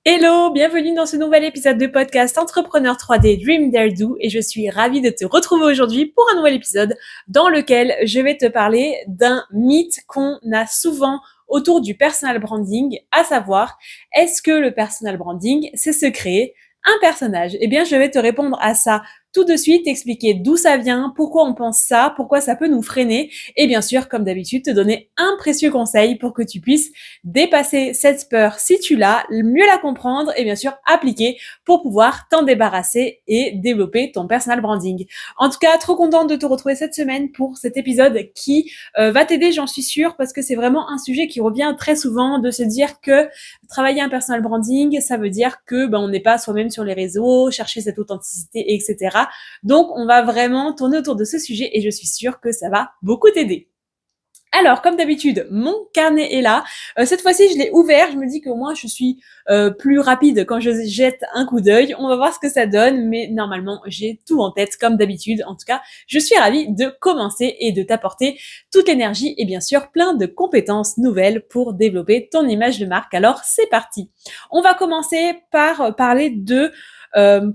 Hello, bienvenue dans ce nouvel épisode de podcast Entrepreneur 3D Dream Dare Do et je suis ravie de te retrouver aujourd'hui pour un nouvel épisode dans lequel je vais te parler d'un mythe qu'on a souvent autour du personal branding, à savoir, est-ce que le personal branding, c'est se créer un personnage? Eh bien, je vais te répondre à ça tout de suite, expliquer d'où ça vient, pourquoi on pense ça, pourquoi ça peut nous freiner et bien sûr, comme d'habitude, te donner un précieux conseil pour que tu puisses dépasser cette peur si tu l'as, mieux la comprendre et bien sûr appliquer pour pouvoir t'en débarrasser et développer ton personal branding. En tout cas, trop contente de te retrouver cette semaine pour cet épisode qui va t'aider, j'en suis sûre, parce que c'est vraiment un sujet qui revient très souvent de se dire que travailler un personal branding, ça veut dire que on n'est pas soi-même sur les réseaux, chercher cette authenticité, etc. Donc, on va vraiment tourner autour de ce sujet et je suis sûre que ça va beaucoup t'aider. Alors, comme d'habitude, mon carnet est là. Cette fois-ci, je l'ai ouvert. Je me dis qu'au moins, je suis plus rapide quand je jette un coup d'œil. On va voir ce que ça donne, mais normalement, j'ai tout en tête, comme d'habitude. En tout cas, je suis ravie de commencer et de t'apporter toute l'énergie et bien sûr, plein de compétences nouvelles pour développer ton image de marque. Alors, c'est parti. On va commencer par parler de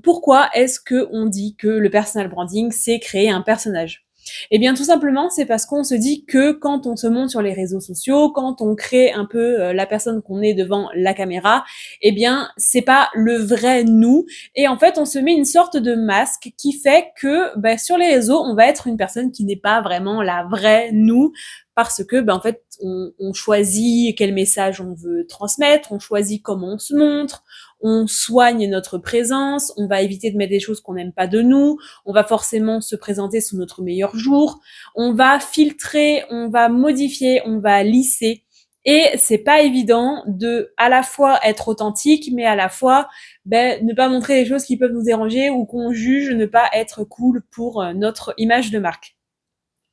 pourquoi est-ce qu'on dit que le personal branding, c'est créer un personnage. Eh bien, tout simplement, c'est parce qu'on se dit que quand on se montre sur les réseaux sociaux, quand on crée un peu la personne qu'on est devant la caméra, eh bien, c'est pas le vrai nous. Et en fait, on se met une sorte de masque qui fait que sur les réseaux, on va être une personne qui n'est pas vraiment la vraie nous, parce que en fait, on choisit quel message on veut transmettre, on choisit comment on se montre, on soigne notre présence, on va éviter de mettre des choses qu'on n'aime pas de nous, on va forcément se présenter sous notre meilleur jour, on va filtrer, on va modifier, on va lisser. Et c'est pas évident de à la fois être authentique, mais à la fois ne pas montrer les choses qui peuvent nous déranger ou qu'on juge ne pas être cool pour notre image de marque.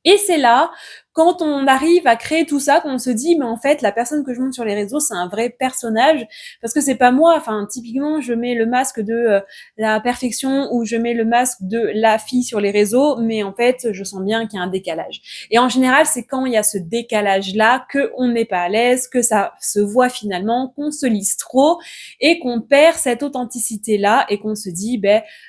Et c'est là, quand on arrive à créer tout ça, qu'on se dit, mais en fait, la personne que je montre sur les réseaux, c'est un vrai personnage, parce que c'est pas moi. Enfin, typiquement, je mets le masque de la perfection ou je mets le masque de la fille sur les réseaux, mais en fait, je sens bien qu'il y a un décalage. Et en général, c'est quand il y a ce décalage-là qu'on n'est pas à l'aise, que ça se voit finalement, qu'on se lisse trop et qu'on perd cette authenticité-là et qu'on se dit,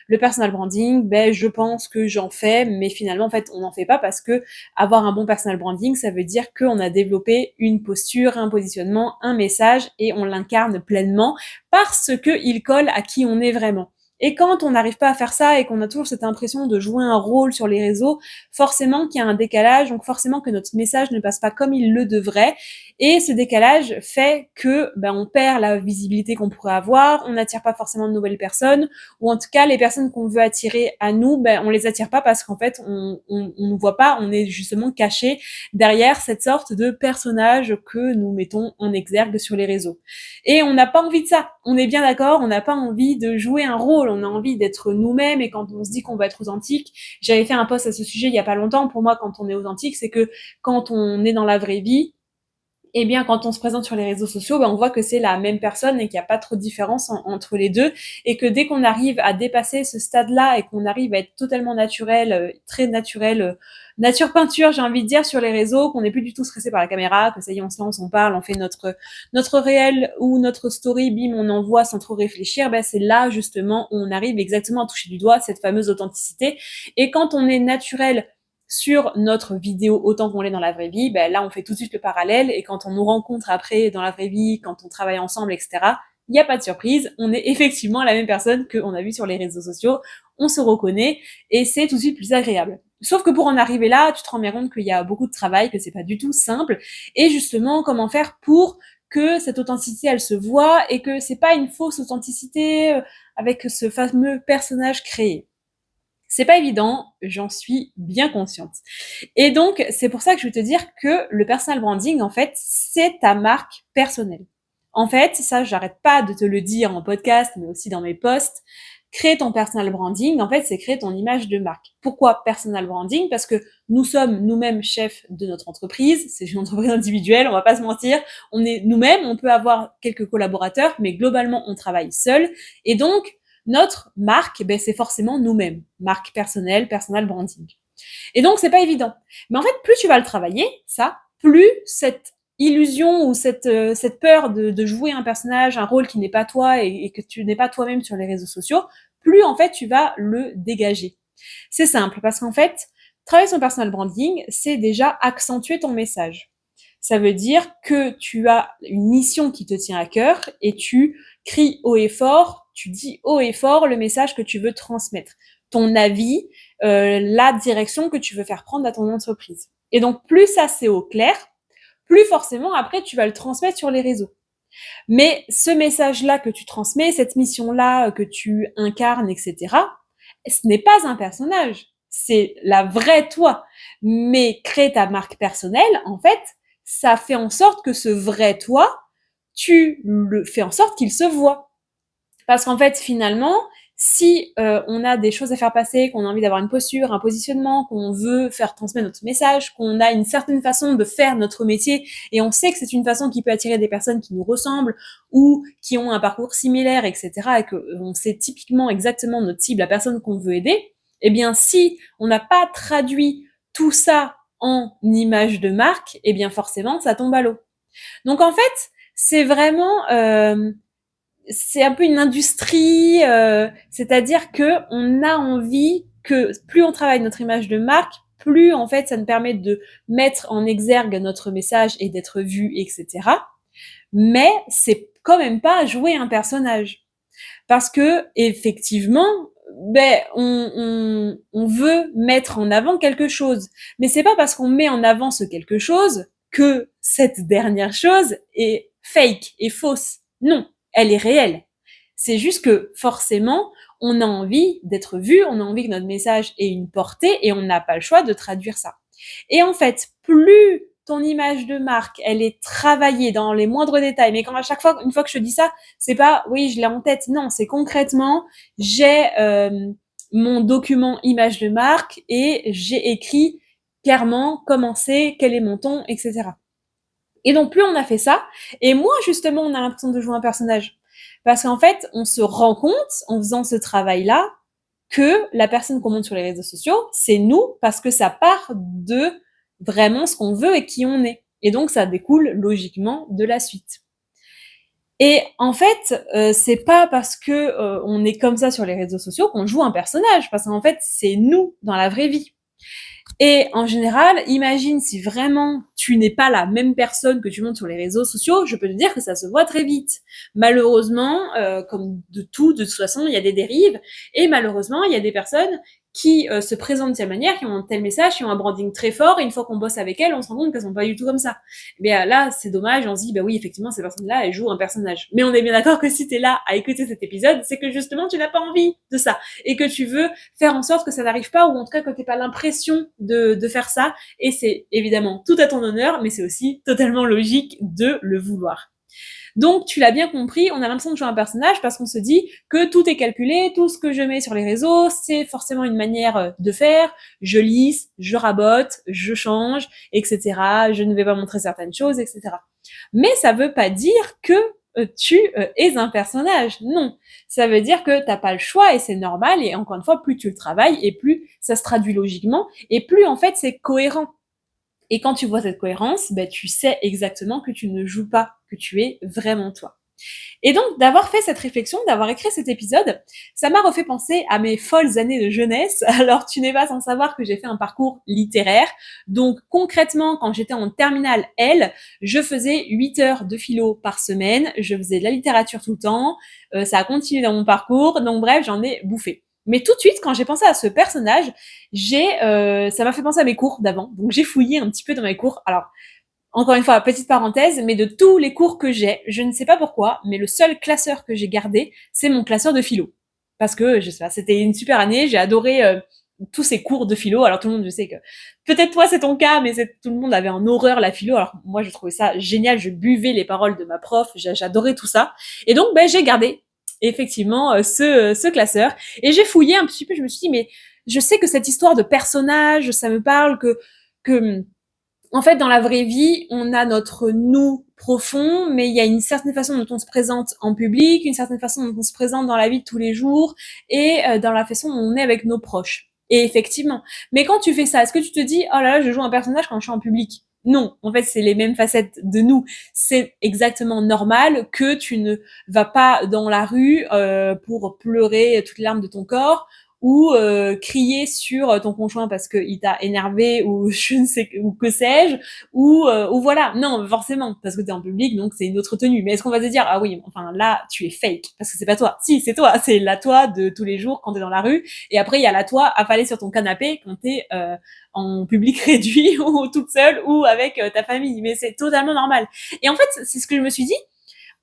le personal branding, je pense que j'en fais, mais finalement, en fait, on n'en fait pas parce que avoir un bon personal branding, ça veut dire qu'on a développé une posture, un positionnement, un message et on l'incarne pleinement parce qu'il colle à qui on est vraiment. Et quand on n'arrive pas à faire ça et qu'on a toujours cette impression de jouer un rôle sur les réseaux, forcément qu'il y a un décalage, donc forcément que notre message ne passe pas comme il le devrait. Et ce décalage fait que on perd la visibilité qu'on pourrait avoir, on n'attire pas forcément de nouvelles personnes, ou en tout cas les personnes qu'on veut attirer à nous, on les attire pas parce qu'en fait on nous voit pas, on est justement caché derrière cette sorte de personnage que nous mettons en exergue sur les réseaux. Et on n'a pas envie de ça, on est bien d'accord, on n'a pas envie de jouer un rôle, on a envie d'être nous-mêmes et quand on se dit qu'on va être authentique, j'avais fait un post à ce sujet il y a pas longtemps, pour moi quand on est authentique, c'est que quand on est dans la vraie vie, eh bien, quand on se présente sur les réseaux sociaux, on voit que c'est la même personne et qu'il n'y a pas trop de différence entre les deux. Et que dès qu'on arrive à dépasser ce stade-là et qu'on arrive à être totalement naturel, très naturel, nature peinture, j'ai envie de dire, sur les réseaux, qu'on n'est plus du tout stressé par la caméra, que ça y est, on se lance, on parle, on fait notre réel ou notre story, bim, on envoie sans trop réfléchir, c'est là, justement, où on arrive exactement à toucher du doigt cette fameuse authenticité. Et quand on est naturel sur notre vidéo autant qu'on l'est dans la vraie vie, là on fait tout de suite le parallèle et quand on nous rencontre après dans la vraie vie, quand on travaille ensemble, etc., il n'y a pas de surprise, on est effectivement la même personne qu'on a vu sur les réseaux sociaux, on se reconnaît et c'est tout de suite plus agréable. Sauf que pour en arriver là, tu te rends bien compte qu'il y a beaucoup de travail, que c'est pas du tout simple et justement comment faire pour que cette authenticité elle se voit et que c'est pas une fausse authenticité avec ce fameux personnage créé. C'est pas évident, j'en suis bien consciente. Et donc, c'est pour ça que je veux te dire que le personal branding, en fait, c'est ta marque personnelle. En fait, ça, j'arrête pas de te le dire en podcast, mais aussi dans mes posts. Créer ton personal branding, en fait, c'est créer ton image de marque. Pourquoi personal branding? Parce que nous sommes nous-mêmes chefs de notre entreprise. C'est une entreprise individuelle, on va pas se mentir. On est nous-mêmes, on peut avoir quelques collaborateurs, mais globalement, on travaille seul. Et donc, notre marque, c'est forcément nous-mêmes. Marque personnelle, personal branding. Et donc, c'est pas évident. Mais en fait, plus tu vas le travailler, ça, plus cette illusion ou cette peur de jouer un personnage, un rôle qui n'est pas toi et que tu n'es pas toi-même sur les réseaux sociaux, plus en fait tu vas le dégager. C'est simple, parce qu'en fait, travailler son personal branding, c'est déjà accentuer ton message. Ça veut dire que tu as une mission qui te tient à cœur et tu cries haut et fort, tu dis haut et fort le message que tu veux transmettre, ton avis, la direction que tu veux faire prendre à ton entreprise. Et donc, plus ça c'est au clair, plus forcément après tu vas le transmettre sur les réseaux. Mais ce message-là que tu transmets, cette mission-là que tu incarnes, etc., ce n'est pas un personnage, c'est la vraie toi. Mais créer ta marque personnelle, en fait, ça fait en sorte que ce vrai toi, tu le fais en sorte qu'il se voit. Parce qu'en fait, finalement, si on a des choses à faire passer, qu'on a envie d'avoir une posture, un positionnement, qu'on veut faire transmettre notre message, qu'on a une certaine façon de faire notre métier, et on sait que c'est une façon qui peut attirer des personnes qui nous ressemblent ou qui ont un parcours similaire, etc., et qu'on sait typiquement exactement notre cible, la personne qu'on veut aider, eh bien, si on n'a pas traduit tout ça en image de marque, eh bien, forcément, ça tombe à l'eau. Donc, en fait, c'est vraiment... c'est un peu une industrie, c'est-à-dire que on a envie que plus on travaille notre image de marque, plus en fait ça nous permet de mettre en exergue notre message et d'être vu, etc. Mais c'est quand même pas jouer un personnage, parce que effectivement, on veut mettre en avant quelque chose, mais c'est pas parce qu'on met en avant ce quelque chose que cette dernière chose est fake et fausse. Non, elle est réelle. C'est juste que forcément, on a envie d'être vu, on a envie que notre message ait une portée et on n'a pas le choix de traduire ça. Et en fait, plus ton image de marque, elle est travaillée dans les moindres détails, mais quand à chaque fois, une fois que je te dis ça, c'est pas oui, je l'ai en tête, non, c'est concrètement, j'ai mon document image de marque et j'ai écrit clairement comment c'est, quel est mon ton, etc. Et donc plus on a fait ça, et moins justement on a l'impression de jouer un personnage. Parce qu'en fait, on se rend compte, en faisant ce travail-là, que la personne qu'on montre sur les réseaux sociaux, c'est nous, parce que ça part de vraiment ce qu'on veut et qui on est. Et donc, ça découle logiquement de la suite. Et en fait, c'est pas parce que on est comme ça sur les réseaux sociaux qu'on joue un personnage, parce qu'en fait, c'est nous dans la vraie vie. Et en général, imagine si vraiment tu n'es pas la même personne que tu montres sur les réseaux sociaux, je peux te dire que ça se voit très vite. Malheureusement, comme de tout, de toute façon, il y a des dérives, et malheureusement, il y a des personnes qui se présentent de telle manière, qui ont un tel message, qui ont un branding très fort, et une fois qu'on bosse avec elles, on se rend compte qu'elles sont pas du tout comme ça. Mais là, c'est dommage, on se dit, bah oui, effectivement, ces personnes-là, elles jouent un personnage. Mais on est bien d'accord que si t'es là à écouter cet épisode, c'est que justement, tu n'as pas envie de ça, et que tu veux faire en sorte que ça n'arrive pas, ou en tout cas que t'aies pas l'impression de faire ça, et c'est évidemment tout à ton honneur, mais c'est aussi totalement logique de le vouloir. Donc, tu l'as bien compris, on a l'impression de jouer un personnage parce qu'on se dit que tout est calculé, tout ce que je mets sur les réseaux, c'est forcément une manière de faire, je lisse, je rabote, je change, etc. Je ne vais pas montrer certaines choses, etc. Mais ça veut pas dire que tu es un personnage. Non. Ça veut dire que t'as pas le choix et c'est normal, et encore une fois, plus tu le travailles et plus ça se traduit logiquement et plus en fait c'est cohérent. Et quand tu vois cette cohérence, tu sais exactement que tu ne joues pas, que tu es vraiment toi. Et donc, d'avoir fait cette réflexion, d'avoir écrit cet épisode, ça m'a refait penser à mes folles années de jeunesse. Alors, tu n'es pas sans savoir que j'ai fait un parcours littéraire. Donc, concrètement, quand j'étais en terminale L, je faisais 8 heures de philo par semaine. Je faisais de la littérature tout le temps. Ça a continué dans mon parcours. Donc, bref, j'en ai bouffé. Mais tout de suite, quand j'ai pensé à ce personnage, ça m'a fait penser à mes cours d'avant. Donc, j'ai fouillé un petit peu dans mes cours. Alors, encore une fois, petite parenthèse, mais de tous les cours que j'ai, je ne sais pas pourquoi, mais le seul classeur que j'ai gardé, c'est mon classeur de philo. Parce que, je sais pas, c'était une super année, j'ai adoré tous ces cours de philo. Alors tout le monde, je sais que peut-être toi c'est ton cas, mais tout le monde avait en horreur la philo. Alors moi, je trouvais ça génial, je buvais les paroles de ma prof, j'adorais tout ça. Et donc, j'ai gardé effectivement ce classeur. Et j'ai fouillé un petit peu, je me suis dit, mais je sais que cette histoire de personnage, ça me parle, que en fait, dans la vraie vie, on a notre nous profond, mais il y a une certaine façon dont on se présente en public, une certaine façon dont on se présente dans la vie de tous les jours et dans la façon dont on est avec nos proches. Et effectivement. Mais quand tu fais ça, est-ce que tu te dis, oh là là, je joue un personnage quand je suis en public? Non, en fait, c'est les mêmes facettes de nous. C'est exactement normal que tu ne vas pas dans la rue pour pleurer toutes les larmes de ton corps ou crier sur ton conjoint parce qu'il t'a énervé ou je ne sais ou que sais-je ou voilà. Non, forcément parce que t'es en public donc c'est une autre tenue. Mais est-ce qu'on va te dire ah oui, enfin là tu es fake parce que c'est pas toi. Si, c'est toi, c'est la toi de tous les jours quand t'es dans la rue et après il y a la toi affalée sur ton canapé quand t'es en public réduit ou toute seule ou avec ta famille. Mais c'est totalement normal. Et en fait, c'est ce que je me suis dit,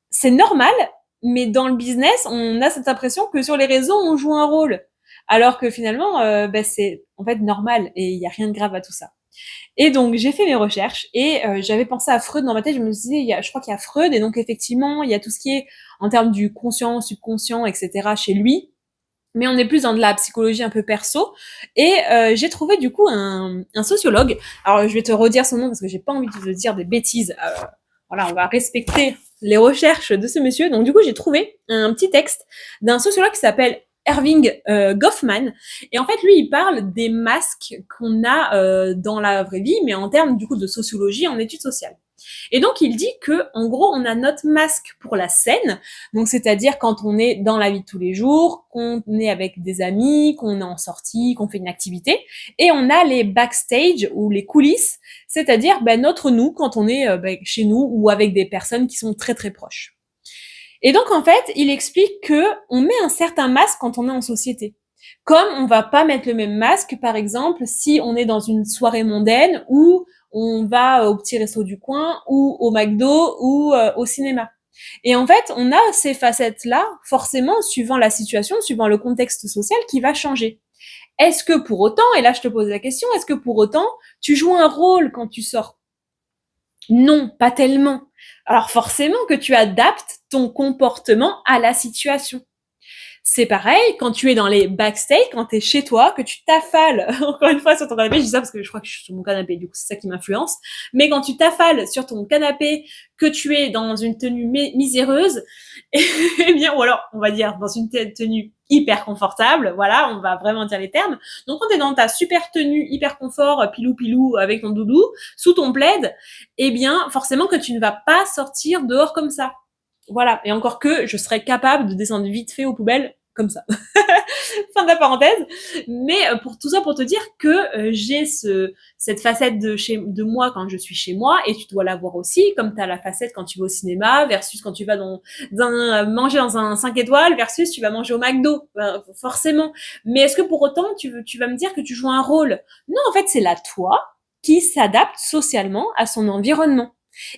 c'est normal, mais dans le business, on a cette impression que sur les réseaux, on joue un rôle. Alors que finalement, c'est en fait normal et il n'y a rien de grave à tout ça. Et donc j'ai fait mes recherches et j'avais pensé à Freud dans ma tête. Je me disais, je crois qu'il y a Freud et donc effectivement, il y a tout ce qui est en termes du conscient, subconscient, etc. chez lui. Mais on est plus dans de la psychologie un peu perso. Et j'ai trouvé du coup un sociologue. Alors je vais te redire son nom parce que j'ai pas envie de te dire des bêtises. Voilà, on va respecter les recherches de ce monsieur. Donc du coup j'ai trouvé un petit texte d'un sociologue qui s'appelle Erving Goffman. Et en fait lui il parle des masques qu'on a dans la vraie vie, mais en termes du coup de sociologie en études sociales. Et donc il dit que en gros on a notre masque pour la scène, donc c'est-à-dire quand on est dans la vie de tous les jours, qu'on est avec des amis, qu'on est en sortie, qu'on fait une activité, et on a les backstage ou les coulisses, c'est-à-dire notre nous quand on est chez nous ou avec des personnes qui sont très très proches. Et donc en fait il explique que on met un certain masque quand on est en société. Comme on va pas mettre le même masque, par exemple, si on est dans une soirée mondaine ou on va au petit resto du coin ou au McDo ou au cinéma. Et en fait, on a ces facettes-là, forcément, suivant la situation, suivant le contexte social, qui va changer. Est-ce que pour autant, et là je te pose la question, est-ce que pour autant, tu joues un rôle quand tu sors? Non, pas tellement. Alors forcément que tu adaptes ton comportement à la situation. C'est pareil quand tu es dans les backstage, quand tu es chez toi, que tu t'affales, encore une fois sur ton canapé, je dis ça parce que je crois que je suis sur mon canapé, du coup c'est ça qui m'influence, mais quand tu t'affales sur ton canapé, que tu es dans une tenue miséreuse, eh bien, ou alors on va dire dans une tenue hyper confortable, voilà, on va vraiment dire les termes. Donc quand tu es dans ta super tenue hyper confort, pilou pilou avec ton doudou, sous ton plaid, eh bien forcément que tu ne vas pas sortir dehors comme ça. Voilà. Et encore que je serais capable de descendre vite fait aux poubelles comme ça. Fin de la parenthèse. Mais pour tout ça, pour te dire que j'ai cette facette de moi quand je suis chez moi, et tu dois l'avoir aussi, comme tu as la facette quand tu vas au cinéma, versus quand tu vas manger dans un 5 étoiles, versus tu vas manger au McDo, forcément. Mais est-ce que pour autant, tu vas me dire que tu joues un rôle? Non, en fait, c'est la toi qui s'adapte socialement à son environnement.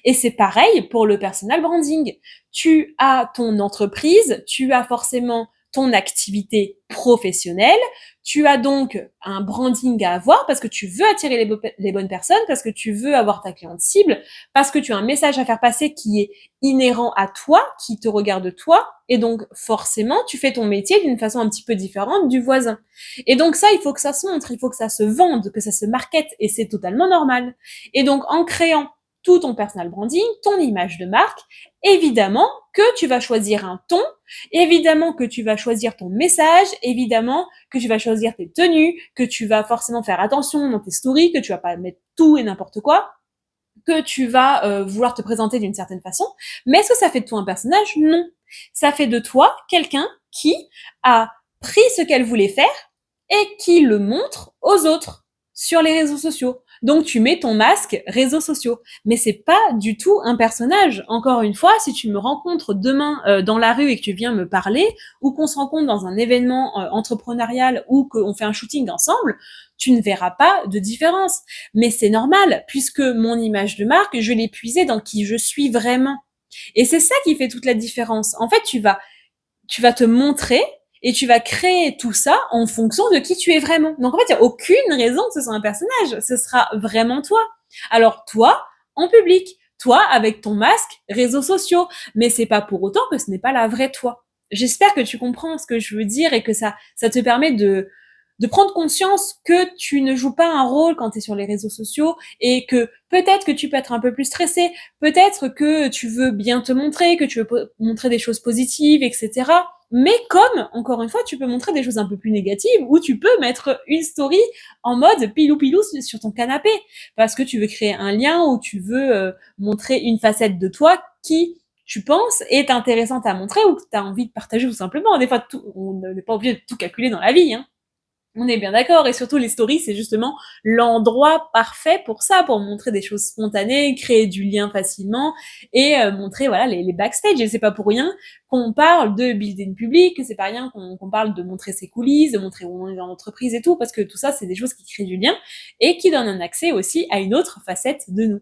Et c'est pareil pour le personal branding. Tu as ton entreprise, tu as forcément ton activité professionnelle, tu as donc un branding à avoir parce que tu veux attirer les bonnes personnes, parce que tu veux avoir ta cliente cible, parce que tu as un message à faire passer qui est inhérent à toi, qui te regarde toi, et donc forcément tu fais ton métier d'une façon un petit peu différente du voisin. Et donc ça, il faut que ça se montre, il faut que ça se vende, que ça se markete, et c'est totalement normal. Et donc en créant tout ton personal branding, ton image de marque, évidemment que tu vas choisir un ton, évidemment que tu vas choisir ton message, évidemment que tu vas choisir tes tenues, que tu vas forcément faire attention dans tes stories, que tu vas pas mettre tout et n'importe quoi, que tu vas vouloir te présenter d'une certaine façon. Mais est-ce que ça fait de toi un personnage? Non. Ça fait de toi quelqu'un qui a pris ce qu'elle voulait faire et qui le montre aux autres sur les réseaux sociaux. Donc tu mets ton masque réseaux sociaux, mais c'est pas du tout un personnage. Encore une fois, si tu me rencontres demain dans la rue et que tu viens me parler, ou qu'on se rencontre dans un événement entrepreneurial ou qu'on fait un shooting ensemble, tu ne verras pas de différence. Mais c'est normal, puisque mon image de marque, je l'ai puisée dans qui je suis vraiment. Et c'est ça qui fait toute la différence. En fait, tu vas te montrer et tu vas créer tout ça en fonction de qui tu es vraiment. Donc en fait, il n'y a aucune raison que ce soit un personnage. Ce sera vraiment toi. Alors toi, en public, toi avec ton masque, réseaux sociaux. Mais c'est pas pour autant que ce n'est pas la vraie toi. J'espère que tu comprends ce que je veux dire et que ça te permet de prendre conscience que tu ne joues pas un rôle quand tu es sur les réseaux sociaux et que peut-être que tu peux être un peu plus stressé, peut-être que tu veux bien te montrer, que tu veux montrer des choses positives, etc. Mais comme, encore une fois, tu peux montrer des choses un peu plus négatives, ou tu peux mettre une story en mode pilou-pilou sur ton canapé, parce que tu veux créer un lien, ou tu veux montrer une facette de toi qui, tu penses, est intéressante à montrer, ou que tu as envie de partager tout simplement. Des fois, on n'est pas obligé de tout calculer dans la vie, hein. On est bien d'accord, et surtout les stories, c'est justement l'endroit parfait pour ça, pour montrer des choses spontanées, créer du lien facilement, et montrer voilà les backstage. Et c'est pas pour rien qu'on parle de building public, c'est pas rien qu'on parle de montrer ses coulisses, de montrer où on est dans l'entreprise et tout, parce que tout ça, c'est des choses qui créent du lien et qui donnent un accès aussi à une autre facette de nous.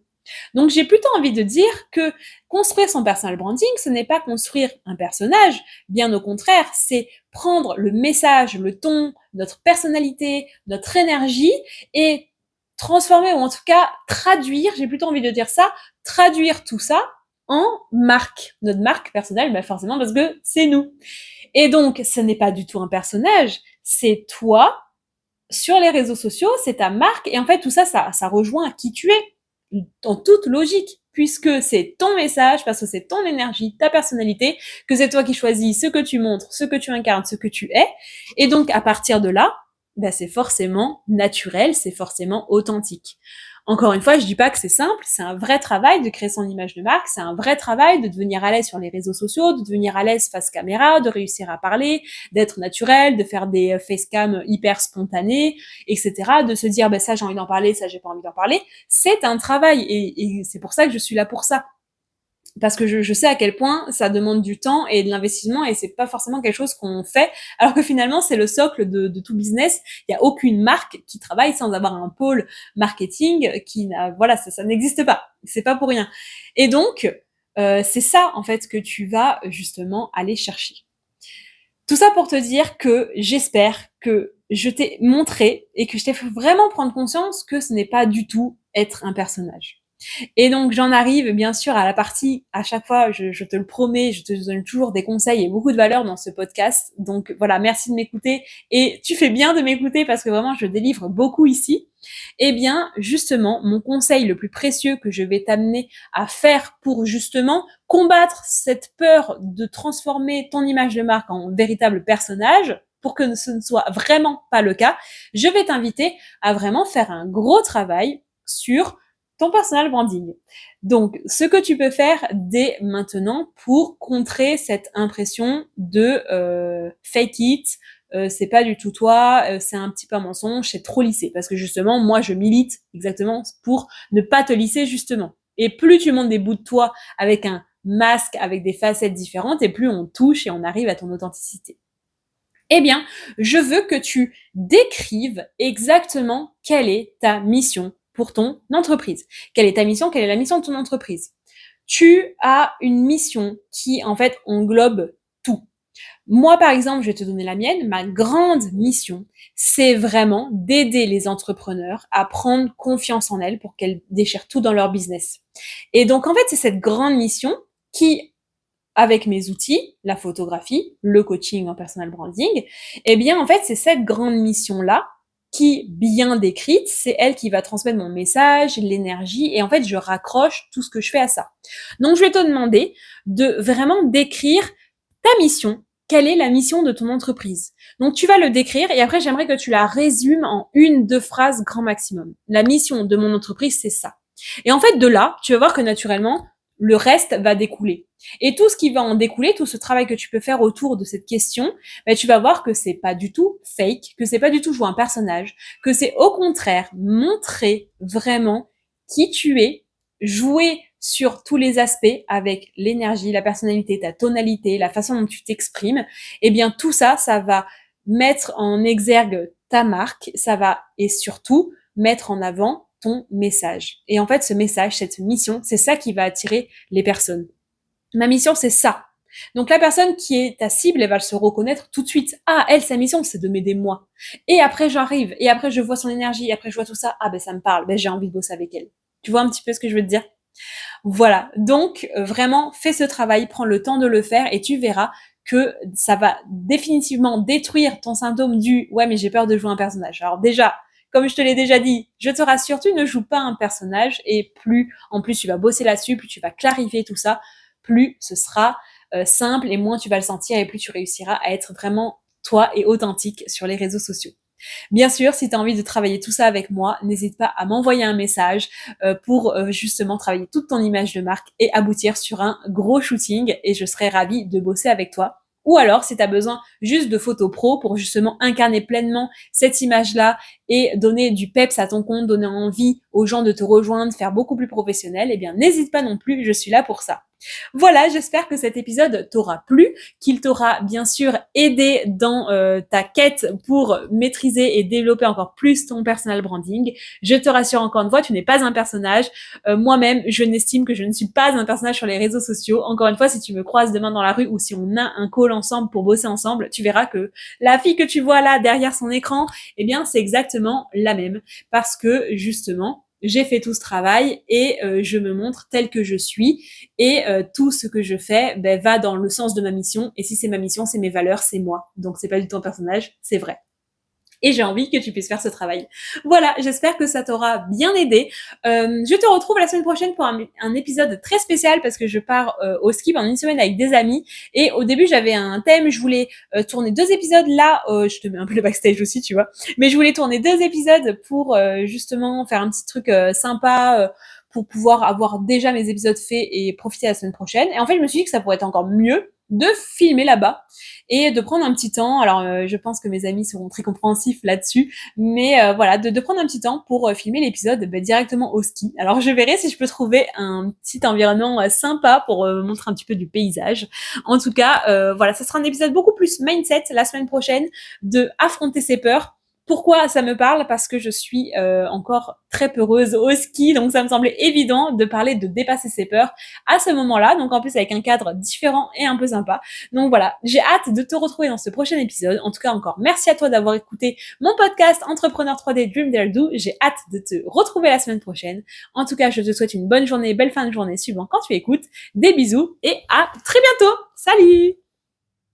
Donc j'ai plutôt envie de dire que construire son personal branding, ce n'est pas construire un personnage, bien au contraire, c'est prendre le message, le ton, notre personnalité, notre énergie et transformer, ou en tout cas traduire, j'ai plutôt envie de dire ça, traduire tout ça en marque. Notre marque personnelle, ben forcément parce que c'est nous. Et donc ce n'est pas du tout un personnage, c'est toi sur les réseaux sociaux, c'est ta marque, et en fait tout ça, ça rejoint qui tu es en toute logique, puisque c'est ton message, parce que c'est ton énergie, ta personnalité, que c'est toi qui choisis ce que tu montres, ce que tu incarnes, ce que tu es. Et donc, à partir de là, ben, c'est forcément naturel, c'est forcément authentique. Encore une fois, je dis pas que c'est simple, c'est un vrai travail de créer son image de marque, c'est un vrai travail de devenir à l'aise sur les réseaux sociaux, de devenir à l'aise face caméra, de réussir à parler, d'être naturel, de faire des facecam hyper spontanés, etc., de se dire, ben ça j'ai envie d'en parler, ça j'ai pas envie d'en parler. C'est un travail, et c'est pour ça que je suis là pour ça. Parce que je sais à quel point ça demande du temps et de l'investissement, et c'est pas forcément quelque chose qu'on fait, alors que finalement c'est le socle de tout business. Il y a aucune marque qui travaille sans avoir un pôle marketing qui n'a, voilà, ça n'existe pas. C'est pas pour rien. Et donc, c'est ça en fait que tu vas justement aller chercher. Tout ça pour te dire que j'espère que je t'ai montré et que je t'ai fait vraiment prendre conscience que ce n'est pas du tout être un personnage. Et donc j'en arrive bien sûr à la partie, à chaque fois, je te le promets, je te donne toujours des conseils et beaucoup de valeur dans ce podcast. Donc voilà, merci de m'écouter, et tu fais bien de m'écouter parce que vraiment je délivre beaucoup ici. Eh bien justement, mon conseil le plus précieux que je vais t'amener à faire pour justement combattre cette peur de transformer ton image de marque en véritable personnage, pour que ce ne soit vraiment pas le cas, je vais t'inviter à vraiment faire un gros travail sur ton personal branding. Donc, ce que tu peux faire dès maintenant pour contrer cette impression de fake it, c'est pas du tout toi, c'est un petit peu un mensonge, c'est trop lissé. Parce que justement, moi, je milite exactement pour ne pas te lisser justement. Et plus tu montes des bouts de toi avec un masque, avec des facettes différentes, et plus on touche et on arrive à ton authenticité. Eh bien, je veux que tu décrives exactement quelle est ta mission pour ton entreprise. Quelle est ta mission? Quelle est la mission de ton entreprise? Tu as une mission qui, en fait, englobe tout. Moi, par exemple, je vais te donner la mienne. Ma grande mission, c'est vraiment d'aider les entrepreneurs à prendre confiance en elles pour qu'elles déchirent tout dans leur business. Et donc, en fait, c'est cette grande mission qui, avec mes outils, la photographie, le coaching en personal branding, eh bien, en fait, c'est cette grande mission-là qui, bien décrite, c'est elle qui va transmettre mon message, l'énergie, et en fait, je raccroche tout ce que je fais à ça. Donc, je vais te demander de vraiment décrire ta mission. Quelle est la mission de ton entreprise? Donc, tu vas le décrire, et après, j'aimerais que tu la résumes en 1-2 phrases grand maximum. La mission de mon entreprise, c'est ça. Et en fait, de là, tu vas voir que naturellement, le reste va découler. Et tout ce qui va en découler, tout ce travail que tu peux faire autour de cette question, ben, tu vas voir que c'est pas du tout fake, que c'est pas du tout jouer un personnage, que c'est au contraire montrer vraiment qui tu es, jouer sur tous les aspects avec l'énergie, la personnalité, ta tonalité, la façon dont tu t'exprimes. Eh bien, tout ça, ça va mettre en exergue ta marque, ça va, et surtout, mettre en avant ton message. Et en fait, ce message, cette mission, c'est ça qui va attirer les personnes. Ma mission, c'est ça. Donc la personne qui est ta cible, elle va se reconnaître tout de suite. Ah, elle, sa mission, c'est de m'aider moi. Et après, j'arrive. Et après, je vois son énergie. Et après, je vois tout ça. Ah, ben ça me parle. Ben j'ai envie de bosser avec elle. Tu vois un petit peu ce que je veux te dire? Voilà. Donc, vraiment, fais ce travail. Prends le temps de le faire et tu verras que ça va définitivement détruire ton symptôme du « ouais, mais j'ai peur de jouer un personnage ». Alors déjà, comme je te l'ai déjà dit, je te rassure, tu ne joues pas un personnage, et plus, en plus, tu vas bosser là-dessus, plus tu vas clarifier tout ça, plus ce sera simple et moins tu vas le sentir et plus tu réussiras à être vraiment toi et authentique sur les réseaux sociaux. Bien sûr, si tu as envie de travailler tout ça avec moi, n'hésite pas à m'envoyer un message pour justement travailler toute ton image de marque et aboutir sur un gros shooting et je serai ravie de bosser avec toi. Ou alors, si tu as besoin juste de photos pro pour justement incarner pleinement cette image-là et donner du peps à ton compte, donner envie aux gens de te rejoindre, faire beaucoup plus professionnel, eh bien n'hésite pas non plus, je suis là pour ça. Voilà, j'espère que cet épisode t'aura plu, qu'il t'aura bien sûr aidé dans ta quête pour maîtriser et développer encore plus ton personal branding. Je te rassure encore une fois, tu n'es pas un personnage. Moi-même, je n'estime que je ne suis pas un personnage sur les réseaux sociaux. Encore une fois, si tu me croises demain dans la rue ou si on a un call ensemble pour bosser ensemble, tu verras que la fille que tu vois là derrière son écran, eh bien, c'est exactement la même. Parce que justement, j'ai fait tout ce travail et je me montre telle que je suis et tout ce que je fais va dans le sens de ma mission et si c'est ma mission, c'est mes valeurs, c'est moi. Donc c'est pas du tout un personnage, c'est vrai. Et j'ai envie que tu puisses faire ce travail. Voilà, j'espère que ça t'aura bien aidé. Je te retrouve la semaine prochaine pour un épisode très spécial parce que je pars au ski pendant une semaine avec des amis. Et au début, j'avais un thème, je voulais tourner 2 épisodes là. Je te mets un peu le backstage aussi, tu vois. Mais je voulais tourner 2 épisodes pour justement faire un petit truc sympa pour pouvoir avoir déjà mes épisodes faits et profiter la semaine prochaine. Et en fait, je me suis dit que ça pourrait être encore mieux de filmer là-bas et de prendre un petit temps. Alors, je pense que mes amis seront très compréhensifs là-dessus, mais voilà, de prendre un petit temps pour filmer l'épisode directement au ski. Alors, je verrai si je peux trouver un petit environnement sympa pour montrer un petit peu du paysage. En tout cas, voilà, ça sera un épisode beaucoup plus mindset la semaine prochaine, de affronter ses peurs. Pourquoi ça me parle? Parce que je suis encore très peureuse au ski, donc ça me semblait évident de parler de dépasser ses peurs à ce moment-là, donc en plus avec un cadre différent et un peu sympa. Donc voilà, j'ai hâte de te retrouver dans ce prochain épisode. En tout cas, encore merci à toi d'avoir écouté mon podcast Entrepreneur 3D Dream Dare Do. J'ai hâte de te retrouver la semaine prochaine. En tout cas, je te souhaite une bonne journée, belle fin de journée suivant quand tu écoutes. Des bisous et à très bientôt. Salut!